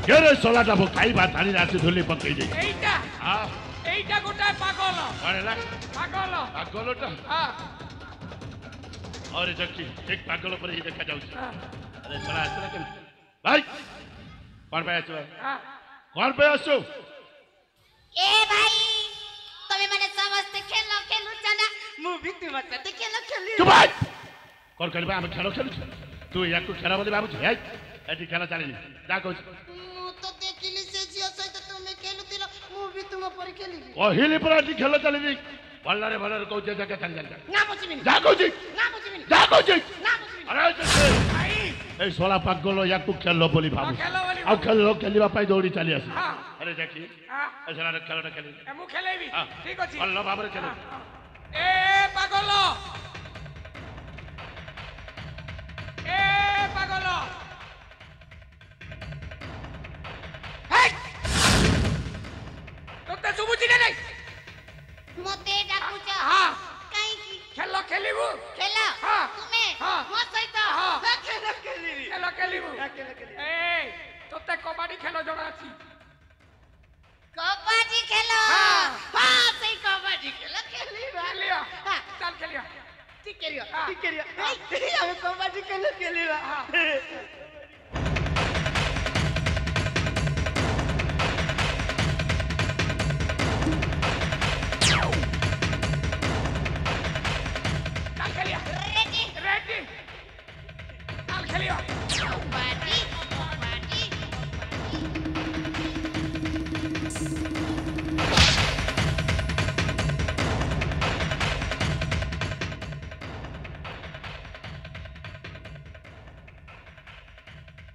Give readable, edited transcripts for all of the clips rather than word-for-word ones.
केरे सोलाटा मो खाइबा थाली रासी धुली पकई दे एइटा हां एइटा गोटा पागल अरेला पागल पागलटा हां अरे जक्की एक पागल पर ही देखा जाउछ अरे सोला आसला के भाई कोन पे आछो हां कोन पे आछो ए भाई तमे माने समस्त खेलो खेलु छना मु भी तुम साथे खेलो खेली चुप भाई कोन करबा हम खेलो खेलु तू याकू खेला बोली बाबू हे एटी खेला चलेनी जा कहू मु तो देखिली से जियो सहित तुमे खेलुतिलो मु भी तुम पर खेली ओहिली पर एटी खेला चलेनी बल्लारे बल्लारे कहू जे जगह चल जा ना बुझिबिनी जा कहू ना बुझिबिनी जा कहू ना बुझिबिनी अरे जसे भाई ए सोला पागल याकू खेलो बोली बाबू खेलो बोली आ खेलिबा पाई दौड़ी चली आसी हां अरे देखी हां ऐसा खेलटा खेली मु खेलेबी ठीक अछि बल्ला बाबरे खेले ए पागल ए पागल हे तोते सुबुची नै मते डाकुछ हां काई की खेलो खेलिबू खेला हां तुमे हां मो सहित हां खेलो खेली खेलो खेलिबू ए तोते कबड्डी खेलो जणा अछि कबड्डी खेलो हां हां सही कबड्डी खेलो खेली खेलिया चल खेलिया ठीक करियो हाँ। ठीक करियो हम कबड्डी खेलो खेली हां चल खेलिया रेडी रेडी चल खेलिया कबड्डी कबड्डी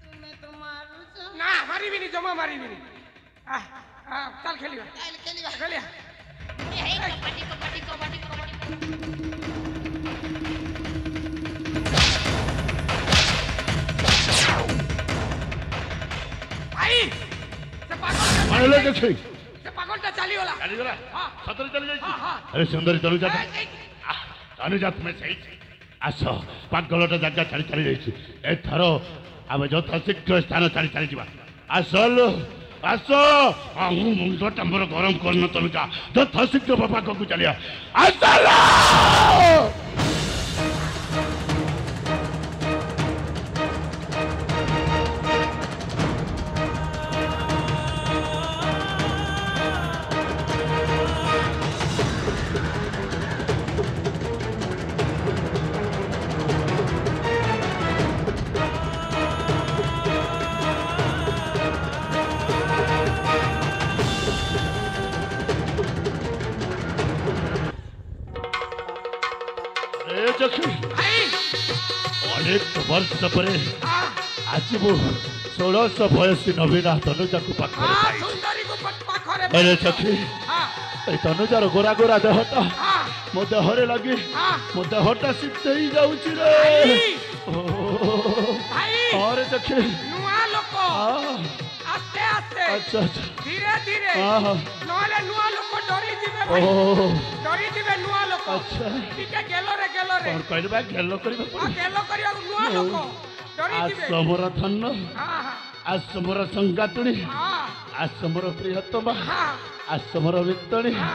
तुम्हें तो मारू सो ना मारिबिनी जमा मारिबिनी चल खेलिया खेली खेलिया हे कबड्डी कबड्डी कबड्डी कबड्डी भाई से पागल अरे ले देखी से पागलटा चली होला चली गला हां सतरी चली जाई हां हां अरे सुंदरी चलू जा अनुजा तुम्हें सही आस पागलटा जगह छाड़ी चली जाई एथरो आमे यथा शीघ्र स्थान छाड़ी चली जीवा आसल आस मुंडटा मोर गरम करन तनुजा यथा शीघ्र बाबा को चलिया आसल भाई अनेक वर्ष पर हां आज मु 1600 बयसी नवीना तनुजा को पाखरे हां पाई सुंदरी को पाखरे अरे सखी हां ए तनुजार गोरा गोरा देहटा हां मो देहरे लगी हां मो देहटा शीत ही जाउची रे भाई अरे सखी नुआ लोक आस्ते आस्ते अच्छा अच्छा धीरे धीरे हां नहले नुआ लोक डरी जिवे ओ भाई डरी जिवे नुआ लोक अच्छा टिके गेलो रे कौन कहले बा गेलो करिबा गेलो करिया नुआ लोक डरी आज जिवे समर धन्न हां हां आज समर संगातुणी हां आज समर प्रियतमा हां आज समर वित्तणी हां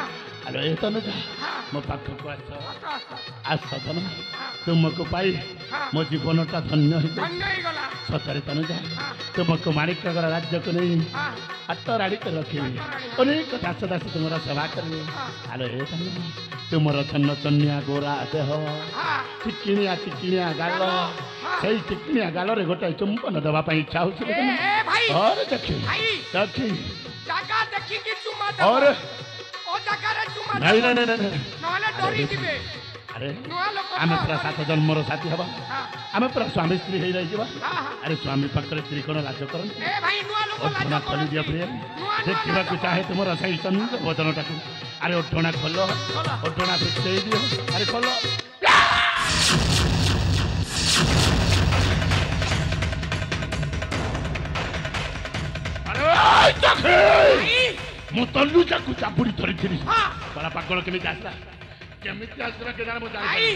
अरे ए तनुजा हां मो पाखको आस आस्ते आज सदन तुमको पाई मो जीवनटा धन्य हो धन्य ही गला सतरे तनुजा हां तुमको माणिक राज्य को नहीं हां हाथ राड़ी कर रखी अनेक दास दास तुमरा सेवा करिए आलो ए तनुजा तुमर छन्न चन्या गोरा देह हां चिकिनिया गाल सेई चिकिनिया गाल रे गोटे चुंबन दबा पाई इच्छा होछि ए भाई अरे देखी भाई देखी जगह देखी कि चुमा दे और ओ जगह रे चुमा नहीं नहीं नहीं नहले डरी जिवे अरे नुआ लोक आमे पूरा 7 जन्मर साथी हबा हां आमे पूरा स्वामी स्त्री हे रही जीवा हां हां अरे स्वामी पकड़े स्त्री कोन लाज करन ए भाई नुआ लोक और थोड़ा खोली दिया प्रिय देखिबा को चाहे तुमर सही चंद वचनटा को अरे ओठोना खोलो ओठोना फिक्से दियो अरे खोलो अरे देखी मु तल्लू जाकू चापुड़ी धरी थिली हां बड़ा पागल केमिति आसला केमिति आसला के जाने मु जाने भाई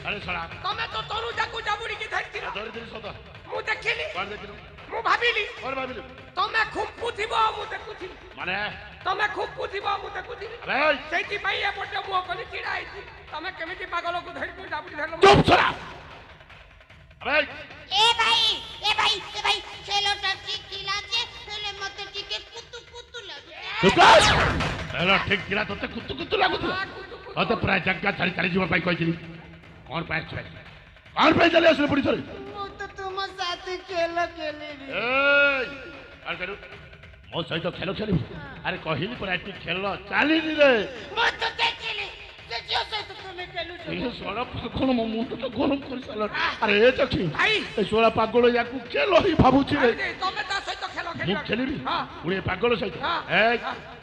अरे सला तमे तो तोरू जाकू जाबुड़ी की धरती धरी थिली सदा मु देखिली कोन देखिलो ମୁଁ ଭାବିଲି କଣ ଭାବିଲୁ ତମେ ଖୁବ ବୁଝିବ ମୁଁ ଦେଖୁଥିଲି ମାନେ ତମେ ଖୁବ ବୁଝିବ ମୁଁ ଦେଖୁଥିଲି ଆବେ ସେଇଥିପାଇଁ ଏପଟେ ମୁହଁ କରି ଛିଡ଼ା ହେଇଛି ତମେ କେମିତି ପାଗଳକୁ ଧରିକି ଜାବୁଡ଼ି ଧରିଲ ଚୁପ ଛଡ଼ା ଆବେ ए भाई खेलटा ठीक किला जे हेले मते टिके कुतु कुतु लागु ଚୁପ କର ହେଲୋ ଠିକ ଥିଲା ତତେ କୁତୁ କୁତୁ ଲାଗୁଥିଲା ତତେ ପ୍ରାୟ ଜାଗା ଛାଡ଼ି ଛାଡ଼ି ଯିବା ପାଇଁ କହିଥିଲି କଣ ପାଇଁ ଆସିଛୁ କଣ ପାଇଁ ଚାଲି ଆସିଲେ ପୁଣି ଥରେ मु तो तुम साथ खेल खेले ଏଇ କଣ କରୁ ମୋ ସହିତ ଖେଳ ଖେଳିବୁ ଆରେ କହିଲି ପରା ଏଠି ଖେଳ ଚାଲିନି ରେ मु तो देखिली जे जो से तो तुम्हें खेलु ଏ ଶଳା ପାଗଳ ମୋ ମୁଣ୍ଡଟା ଗରମ କରି ସାରିଲା ଆରେ ଏ ଚକ୍ଷି ଭାଇ ଏ ଶଳା ପାଗଳ ୟାକୁ ଖେଳ ହିଁ ଭାବୁଛି ରେ ତମେ ତା ସହିତ ଖେଳ ମୁଁ ଖେଳିବି ହଁ ପୁଣି ଏ ପାଗଳ ସହିତ ହଁ। ଏ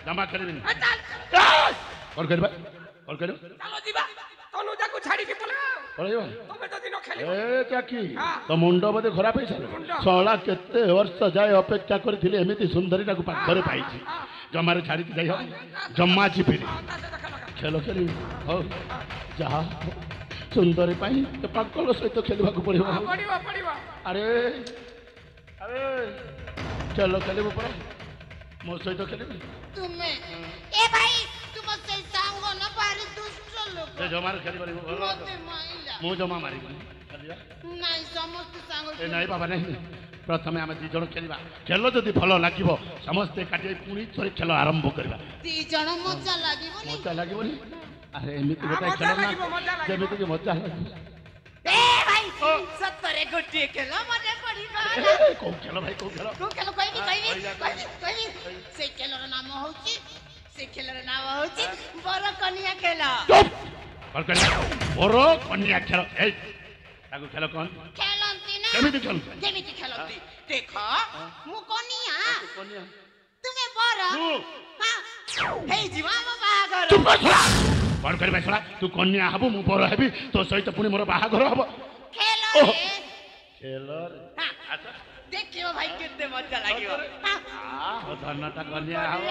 ଜମା ଖେଳିବିନି ଚାଲ ଏଇ! କଣ କରିବା କଣ କରିବ ଚାଲ ଯିବା ତନୁଜାକୁ ଛାଡ଼ିକି ପଳେଇବା ପଳେଇବ ତମେ ଯଦି ନ ଖେଳିବ ଏ ଚାକି ହଁ। ତ ମୁଣ୍ଡ ବୋଧେ ଖରାପ ହେଇସାରିଲା ମୁଣ୍ଡ। ଶଳା କେତେ ବର୍ଷ ଯାଏ ଅପେକ୍ଷା କରିଥିଲି ଏମିତି ସୁନ୍ଦରୀଟାକୁ ପାଖରେ ପାଇଛି ଜମାରେ ଛାଡ଼ିକି ଯାଇ ହବ ଜମା ଯିବିନି ତା ସହିତ ଖେଳ ଖେଳ ଖେଳିବି ହଉ ଯାହା ହଉ, ସୁନ୍ଦରୀ ପାଇଁ ଏ ପାଗଳ ସହିତ ଖେଳିବାକୁ ପଡ଼ିବ ପଡ଼ିବ ପଡ଼ିବ ଆରେ ଆରେ ଖେଳ ଖେଳିବୁ ପରା ମୋ ସହିତ ଖେଳିବି तुम्हें ए भाई तुम से सांग न पारी दुष्ट लोग ସେ ଜମାରେ ଖେଳିପାରିବୁ ଭଲ मते माइला ମୁଁ ଜମା ମାରିବିନି ଖେଳିବା नहीं समस्त सांग ଏ ନାଇଁ ବାବା ନାହିଁ ପ୍ରଥମେ ଆମେ ଦି ଜଣ ଖେଳିବା ଖେଳ ଯଦି ଭଲ ଲାଗିବ ସମସ୍ତେ ଏକାଠି ହେଇ ପୁଣି ଥରେ ଖେଳ ଆରମ୍ଭ କରିବା ଦି जण मजा लागिबनी ମଜା ଲାଗିବନି ଆରେ ଏମିତି ଗୋଟେ ମଜା ଖେଳ ନା ଲାଗିବ, ମଜା ଲାଗିବ। ଯେମିତି କି ମଜା ଲାଗିବ ए भाई सत्तरे गोटी खेल मजा पड़ीबा ଏ, କୋଉ ଖେଳ ଭାଇ କୋଉ ଖେଳ तू खेल कहबी से खेलर नाम होची से खेलर नाम होची बर कन्या खेल ଚୁପ୍ କଣ କରିବା ମୋର କନ୍ୟା ଖେଳ ଏଇ ତାକୁ ଖେଳ କଣ खेलंती ना କେମିତି ଖେଳ जेमिति खेलंती देखो मु कन्या କନ୍ୟା तुमे बर ମୁଁ हां हे जीवा म बागर ଚୁପ୍ କର ଶଳା କଣ କରିବା ଶଳା ତୁ କନ୍ୟା ହବୁ ମୁଁ ବର ହେବି ତୋ ସହିତ ପୁଣି ମୋର ବାହାଘର ହବ खेल ओह। रे ଖେଳରେ हां देखियो भाई केते मजा लागियो हां ଧନଟା କନ୍ୟା ହବ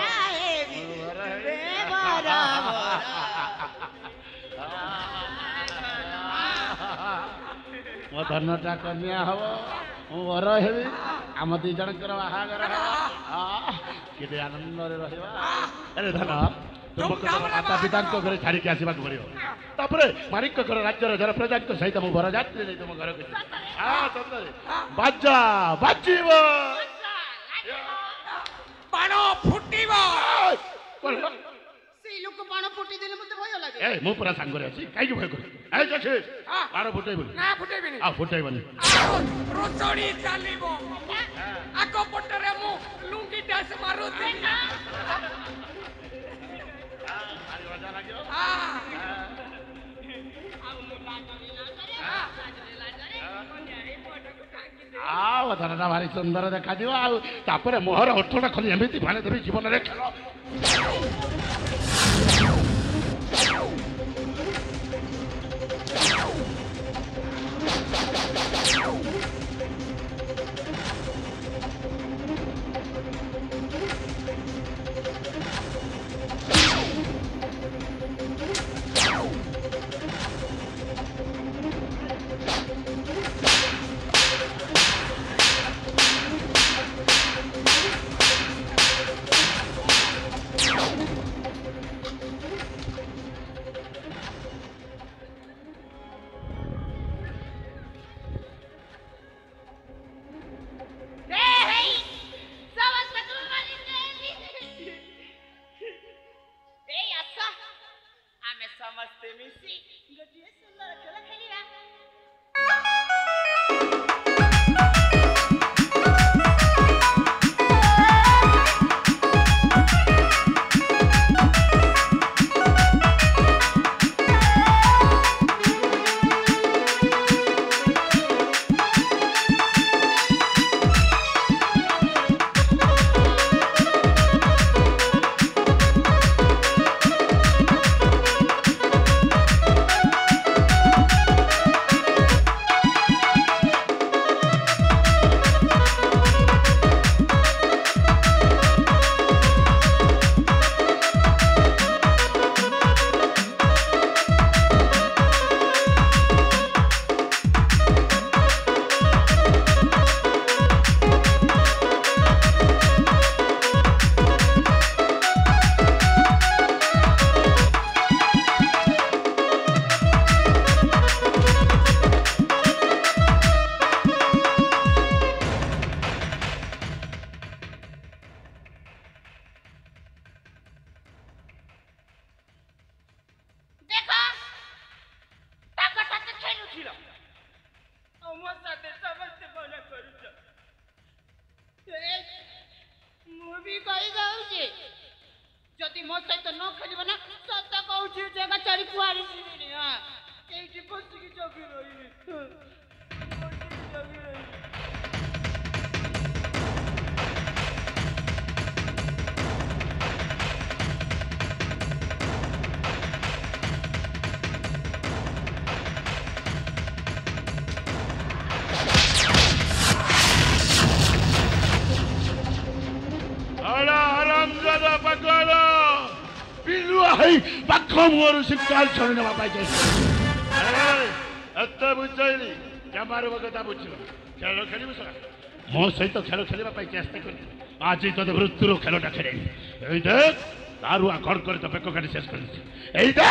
ମୋ ଧନଟା କନ୍ୟା ହବ ମୁଁ ବର ହେବି ଆମ ଦି ଜଣଙ୍କର ବାହାଘର ହବ କେତେ ଆନନ୍ଦରେ ରହିବା ଆରେ ଧନ ତୁମକୁ ତମ ମାତା ପିତାଙ୍କ ଘରେ ଛାଡ଼ିକି ଆସିବାକୁ ପଡ଼ିବ ତାପରେ ମାରିକ ଘର ରାଜ୍ୟର ଜନ ପ୍ରଜାଙ୍କ ସହିତ ମୁଁ ବରଯାତ୍ରୀ ନେଇ ତୁମ ଘରକୁ ଯିବି ସତରେ ବାଜା ବାଜିବ ବାଣ ଫୁଟିବ କଣ ସେଇ ଲୋକ ବାଣ ଫୁଟି ଦେଲେ ମତେ ଭୟ ଲାଗେ ଏ ମୁଁ ପୁରା ସାଙ୍ଗରେ ଅଛି କାହିଁକି ଭୟ କରୁ ଏ ଚାଷୀ ବାଣ ଫୁଟେଇବୁନି ନା ଫୁଟେଇବିନି ଆଉ ଫୁଟେଇବନି ରୋଚଡି ଚାଲିବ ଆଗ ପଟରେ ମୁଁ ଲୁଙ୍ଗି ଡ୍ୟାନ୍ସ ମାରୁଥିଲି ଆଉ ଧନଟା ଭାରି ସୁନ୍ଦର ଦେଖାଯିବ ଆଉ ତାପରେ ମୋହର ଓଠଟା ଖୋଲି ଏମିତି ଭାନେ ଦେବି ଜୀବନରେ ଖେଳ ଲୁଚି କହି ଦଉଛି ଯଦି ମୋ ସହିତ ନ ଖେଳିବ ନା ସତ କହୁଛି ଜାଗା ଛାଡ଼ି କୁଆଡ଼େ ଯିବିନି ଏଇଠି ବସିକି ଜଗି ରହିବି ଜଗି ରହିବି ପାଖ ମୁହଁରୁ ଶିକାର ଛଡି ନେବା ପାଇଁ ଏତେ ବୁଝେଇଲି ଜମାରୁ କଥା ବୁଝିବ ଖେଳ ଖେଳିବୁ ସରା ମୋ ସହିତ ଖେଳ ଖେଳିବା ପାଇଁ ଚେଷ୍ଟା କରି ଆଜି ତୋତେ ମୃତ୍ୟୁର ଖେଳଟା ଖେଳେଇଲି ଏଇ ଦେଖ ଦାରୁଆ କଣ କରି ତ ବେକ କାଟି ଶେଷ କରିଛି ଏଇ ଦେଖ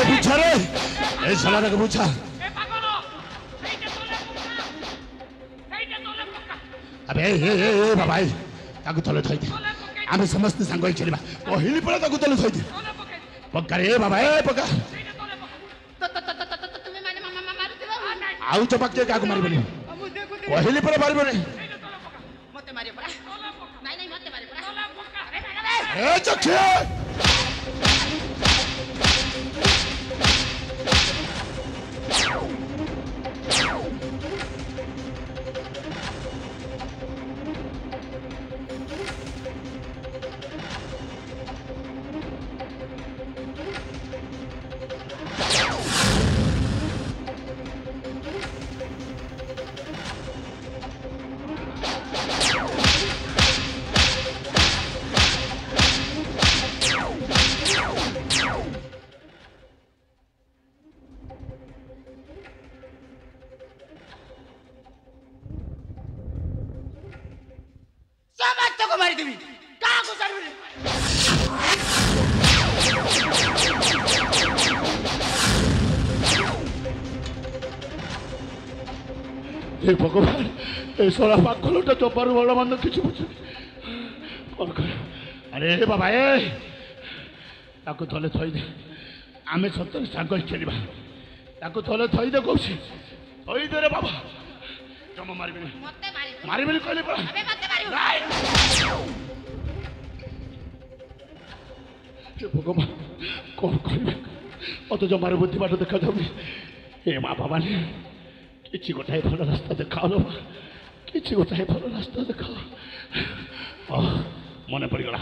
बुझा रे ए साला रे बुझा ए पागलो ସେଇଟା ତୋଲେ ପକା ସେଇଟା ତୋଲେ ପକା अबे ए बाबा ताकू तले थई दे आमे समस्त संग होई चलिबा पहिली पळे ताकू तले थई दे ତୋଲେ ପକେ पक्का रे बाबा ए पक्का ସେଇଟା ତୋଲେ ପକା ତୁମେ ମାନେ ମାମା ମାରୁଥିବ आउ तो पक्के काकू मारिबनी ମୁଁ ଦେଖୁଛି पहिली पळे मारिबनी ସେଇଟା ତୋଲେ ପକା ମତେ ମାରିବ ପରା ତୋଲେ ପକା ନାଇଁ ନାଇଁ ମତେ ମାରିବ ପରା ତୋଲେ ପକା ଆରେ ମାର ए चखे ସମସ୍ତକୁ ମାରିଦେବି କାହାକୁ ଛାଡ଼ିବିନି हे भगवान ए सोला पाखलटा चोपारू बड़ मन किछु बुझ कौन कर अरे बाबा ए ताको थले थई दे आमे सत्तर साग खेलिबा ताको थले थई दे कहछि थई दे रे बाबा जमा मारिबिनी ମତେ ମାରିବ मारिबिनी कहले पड़ा ଆବେ ମତେ ମାରିବ हे भगवान कौन करबे अत जमार बुद्धि बाट देखा जाबी हे माँ बाबा ने किसी गोटाए भल रास्ता देखाओ लो किसी गोटाए भल रास्ता देखाओ मन पड़गला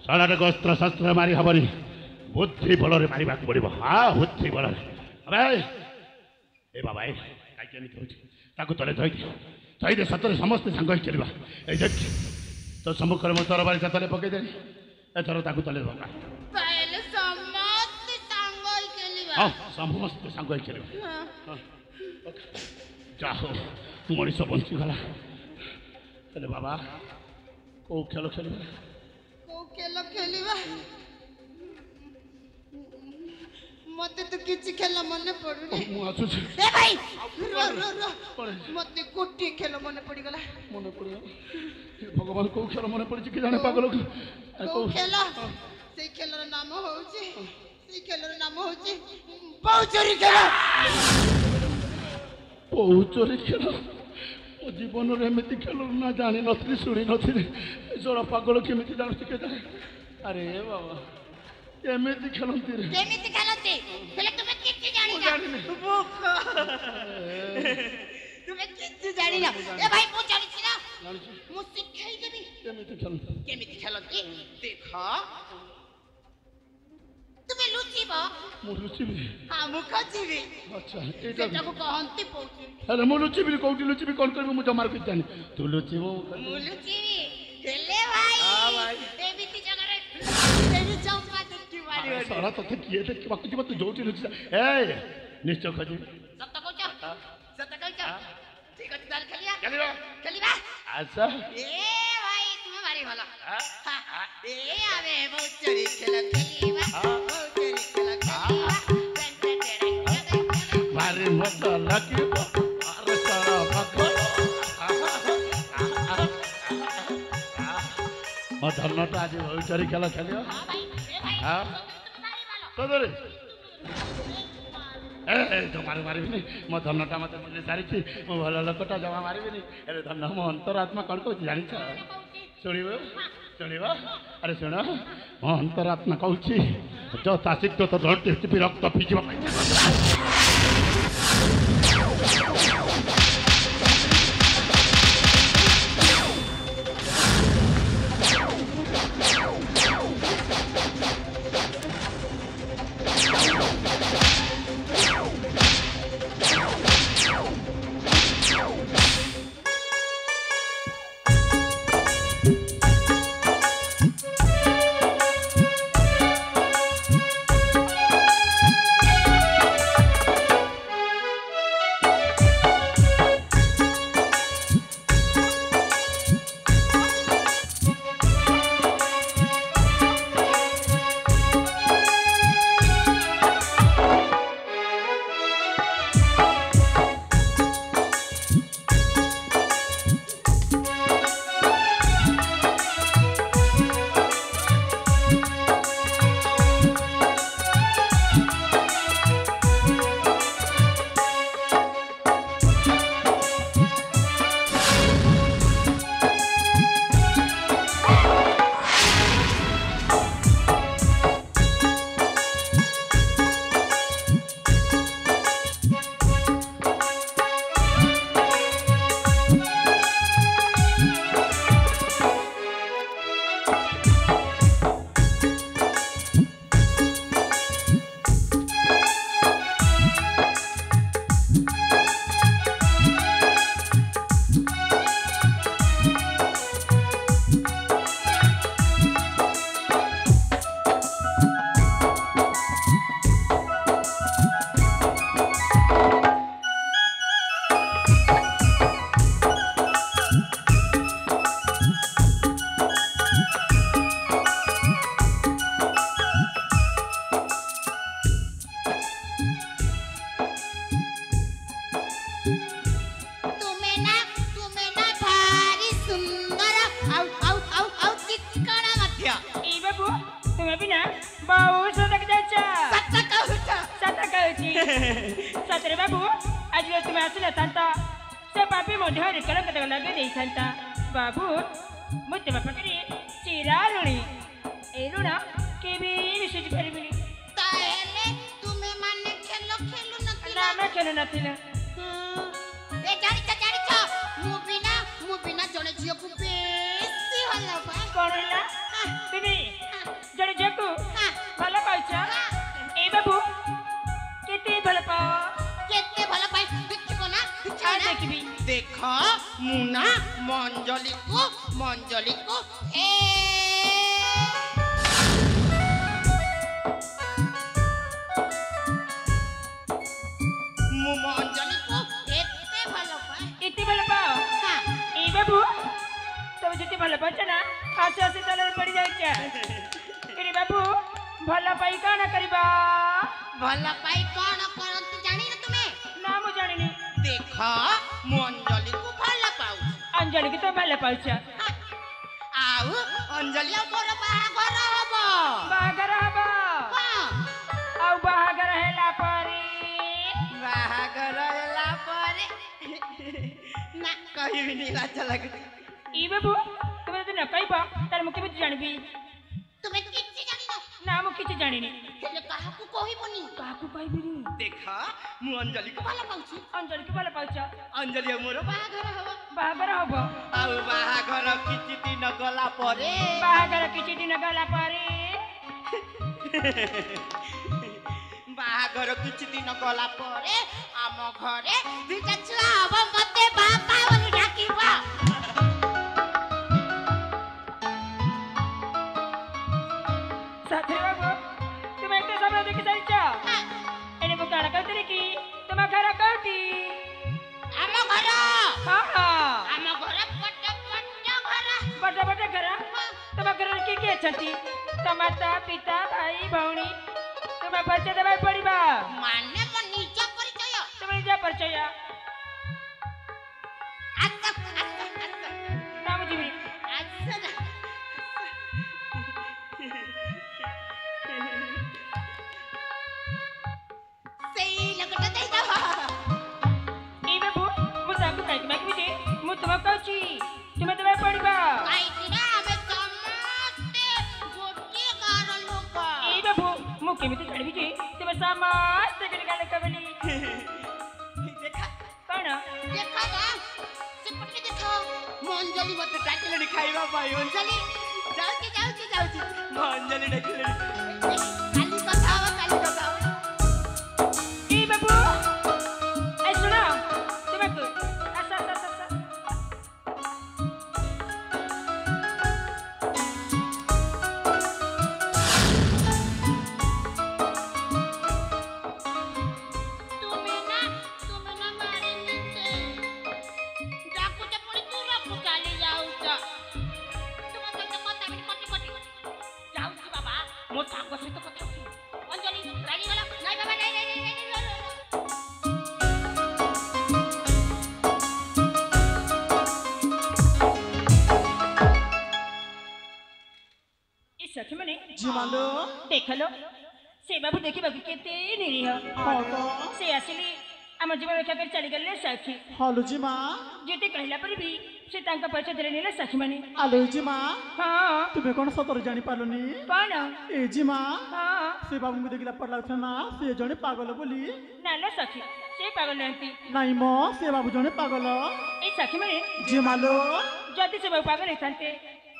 साराटे अस्त्र शस्त्र मारी हबनी बुद्धि बल मार पड़ो हाँ बुद्धि बल अरे ए बाबा तले थई दे सतरे समस्ते सांग चलवा ये तो सम्मुखें मो तरबारी तले पकईदेली एथर ताकू तले पका ତାହେଲେ ସମସ୍ତେ ସାଙ୍ଗ ହେଇ ଖେଳିବା हाँ समस्ते सांग चलवा जाहो मनीष बंचीगला बाबा कौ खेल खेल କୋଉ ଖେଳ ଖେଳିବା ମତେ ତ କିଛି ଖେଳ ମନେ ପଡୁନି आसुची ଏ ଭାଇ ମତେ ଗୋଟିଏ ଖେଳ ମନେ ପଡିଗଲା मन पड़ भगवान कौ खेल मन पड़ी कि जाने पागल କୋଉ ଖେଳ ସେଇ ଖେଳର ନାମ ହଉଛି ବହୁଚୋରି ଖେଳ बहुचोरी खेल मो जीवन एमती खेल ना जानी नी शुणी नी जरा पागल केमी जानू के जाने अरे बाबा एमती खेलती रे କେମିତି ଖେଳନ୍ତି ହେଲେ ତୁମେ କିଛି ଜାଣିନା ତୁମେ କିଛି ଜାଣିନା ଏ ଭାଇ ମୁଁ ଜାଣିଛି ନା ମୁଁ ଶିଖେଇଦେବି केमिति खेलती କେମିତି ଖେଳନ୍ତି ଦେଖ ତୁମେ ଲୁଚିବ मु लुचिबी ହଁ ମୁଁ ଖୋଜିବି अच्छा ସେଟାକୁ କହନ୍ତି ବହୁଚୋରି अरे मु लुचिबी कौटी लुचिबी कौन करबी मु जमार कुछ जानी तू लुचिबो ମୁଁ ଲୁଚିବି ହେଲେ ଭାଇ ଭାଇ। ଏମିତି ଜାଗାରେ ଏମିତି ଚମ୍ପା ଦେଖି ମାରିବ सारा तोते किए देख बाकी जीव तू जोटी लुचि ए निश्चय खोजी ସତ କହୁଛ ଠିକ ଅଛି ତାହେଲେ ଖେଳିବା खेलिबा ଖେଳିବା अच्छा ଏ ଭାଇ ତୁମେ ଭାରି ଭଲ ଏ ଆମେ ବହୁଚୋରି ଖେଳ ଖେଳିବା ବହୁଚୋରି ଖେଳ ଖେଳିବା भारी मजा लगी अरे सारा पागल ଧନଟା ଆଜି ଭବିଷ୍ୟତ ଖେଳ ଖେଳିବ हाँ भाई ए भाई हाँ? तुम भारी वालो ସତରେ ଏ ମାରି ମାରିବିନି ମୋ ଧନଟା ମତେ ମିଳି ସାରିଛି ମୁଁ ଭଲ ଲୋକଟା ଜମା ମାରିବିନି ହେଲେ ଧନ ମୋ ଅନ୍ତରାତ୍ମା କ'ଣ କହୁଛି ଜାଣିଛ ଶୁଣିବ ଶୁଣିବ ଆରେ ଶୁଣ ମୋ ଅନ୍ତରାତ୍ମା କହୁଛି ଯଥା ଶୀଘ୍ର ତ ଧରଟି ରକ୍ତ ପିଯିବା ପାଇଁ सतरे बाबू आज तुम आसिला था से पापी मो ढेर कलक लगे नहीं था बाबू मुझे पाखे चिरा ऋणी ए ऋण के सुझी पारि खेलु नथिले कौन है दीदी जड़े झील भल पाइछ ए बाबू केते भल पाई देखी देख मुना मंजली को इतनी भल पाओ ए बाबू तुम जितनी भल पाच ना आसे आसे तले पड़ जाए बाबू भल पाई कौन करबा भल पाई कौन करंतु जानी ना तुम्हें ना मु जानी देख मु अंजलि को भल पाऊ अंजलि की तो भल पाउछ आउ अंजलि मोर बाहागर हबो हां आउ बाहागर हैला परे ना कहि भी नहीं लाज लगे ई बाबू तुम तो न कहबा तार मुके भी जानबी तुम्हें किछि जानी ना ना मु किछि जानी नी हेले काहाकू कहबोनी काहाकू कहबिनी देखा मु अंजलि को भल पाउछि अंजलि के भल पाउछ अंजलि मोर बाहागर हबो आउ बाहागर किछि दिन गला परे बाहागर किछि दिन गला परे आम घरे दुटा छुआ हबो मते बापा बोली डाकिबा साथे बाबू तुम एते सब देखि जाइछ एने बुकाड़ा कहतरी की तुम घर कौटी आम घर हां हां आम घर बड़ा घर तुम घर की अछंती तमाता पिता भाई भौणी तुम परिचय देबा पड़िबा माने मो निज परिचय तुम निज परिचय अच्छा नाम जीवी କେମିତି ଛାଡ଼ିବି ଯେ ତେବେ ସମସ୍ତେ ଗାଲ କବଲି ଦେଖା କଣ ଦେଖା ନା ସେପଟେ ଦେଖ ମୋ ଅଞ୍ଜଳି ମତେ ଡାକିଲେଣି ଖାଇବା ପାଇଁ ଅଞ୍ଜଳି ଯାଉଛି ଯାଉଛି ଯାଉଛି ମୋ ଅଞ୍ଜଳି ଡାକିଲେଣି କାଲି କଥା ହବ କାଲି କଥା ହବ ଏ ବାବୁ ଏ ଶୁଣ ତୁମକୁ ଆସ ଆସ ଆସ ଆସ ତୁମେ ନା ମାରି ଦିତେ ଡାକୁଛ ପୁଣି ଦୂରକୁ ଚାଲି ଯାଉଛ ତୁମ ସହିତ କଥା ବି କଟି କଟି ଯାଉଛି ବାବା ମୋ ସାଙ୍ଗ ସହିତ କଥା ହଉଛି ଅଞ୍ଜଳି ରାଗିଗଲ ନାଇଁ ବାବା ନାଇଁ ନାଇଁ ନାଇଁ ନାଇଁ ଏ ସଖୀ ମାନେ ଜିମାଲୋ ଦେଖଲ ସେ ବାବୁ ଦେଖିବାକୁ କେତେ ନିରୀହ ହଲୋ ସେ ଆସିଲେ ଆମ ଜୀବନ ରକ୍ଷା କରି ଚାଲିଗଲେ ସଖୀ ହଲୋ ଜିମା ଯେତେ କହିଲା ପରେ ବି ସେ ତାଙ୍କ ପଇସା ଧରି ନେଲେ ସଖୀ ମାନେ ଆଲୋ ଜିମା ହଁ ତୁମେ କଣ ସତରେ ଜାଣିପାରିଲନି କଣ ଏ ଜିମା ହଁ ସେ ବାବୁଙ୍କୁ ଦେଖିଲା ପରେ ଲାଗୁଥିଲା ନା ସେ ଜଣେ ପାଗଲ ବୋଲି ନାଲୋ ସଖୀ ସେ ପାଗଲ ନାହାନ୍ତି ନାଇଁ ମ ସେ ବାବୁ ଜଣେ ପାଗଲ ଏ ସଖୀ ମାନେ ଜିମାଲୋ ଯଦି ସେ ବାବୁ ପାଗଲ ହେଇଥାନ୍ତେ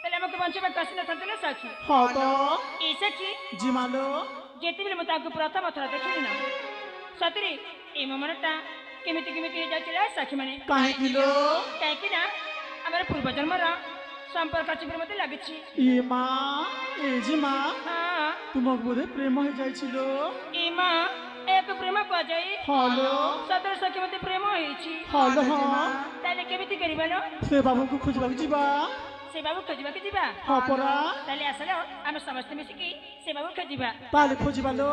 ତାହେଲେ ଆମକୁ ବଞ୍ଚିବାକୁ ଆସିନଥାନ୍ତେ ନା ସଖୀ ହଁ ତ ଏ ସଖୀ ଜିମାଲୋ ଯେତେବେଳେ ମୁଁ ତାଙ୍କୁ ପ୍ରଥମ ଥର ଦେଖିଲି ନା ସତରେ ଏ ମୋ ମନଟା କେମିତି କେମିତି ହେଇଯାଉଥିଲା ସଖୀ ମାନେ କାହିଁକି ଲୋ କାହିଁକି ନା ଆମର ପୂର୍ବଜନ୍ମର ସମ୍ପର୍କ ଅଛି ବୋଲି ମୋତେ ଲାଗୁଛି ଏ ମା ଏ ଜିମା ହଁ ତୁମକୁ ବୋଧେ ପ୍ରେମ ହେଇଯାଇছিল ଏ ମା ଏକ ପ୍ରେମ କୁହାଯାଏ ହଲୋ ସତରେ ସଖୀ ମୋତେ ପ୍ରେମ ହେଇଛି ହଲୋ ହଁ ତାହେଲେ କେମିତି କରିବା ଲୋ ସେ ବାବୁଙ୍କୁ ଖୋଜିବାକୁ ଯିବା ସେ ବାବୁ ଖୋଜିବାକୁ ଯିବା ହଁ ପରା ତାହେଲେ ଆସିଲ ଆମେ ସମସ୍ତେ ମିଶିକି ସେ ବାବୁ ଖୋଜିବା ତାହେଲେ ଖୋଜିବା ଲୋ